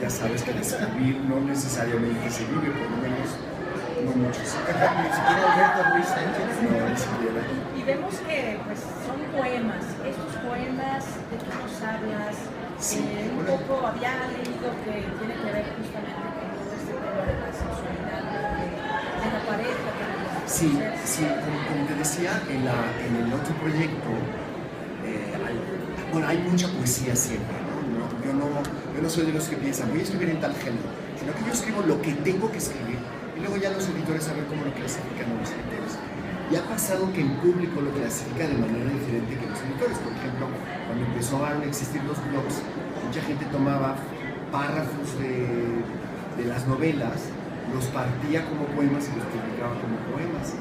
ya sabes que de escribir no necesariamente se vive, por lo menos no muchos. Ni siquiera Alberto Ruiz Sánchez. No, ni siquiera. Y vemos que pues, son poemas. Estos poemas, ¿de qué nos hablas? Sí, Un bueno. poco había leído que tiene que ver justamente con todo este tema de la sexualidad de la pareja. Sí, sí, como te decía, en el otro proyecto, hay mucha poesía siempre, ¿no? Yo no soy de los que piensan, voy a escribir en tal género, sino que yo escribo lo que tengo que escribir y luego ya los editores saben cómo lo clasifican a los editores. Y ha pasado que en público lo clasifica de manera diferente que los editores. Por ejemplo, cuando empezaron a existir los blogs, mucha gente tomaba párrafos de las novelas, los partía como poemas y los publicaba como poemas.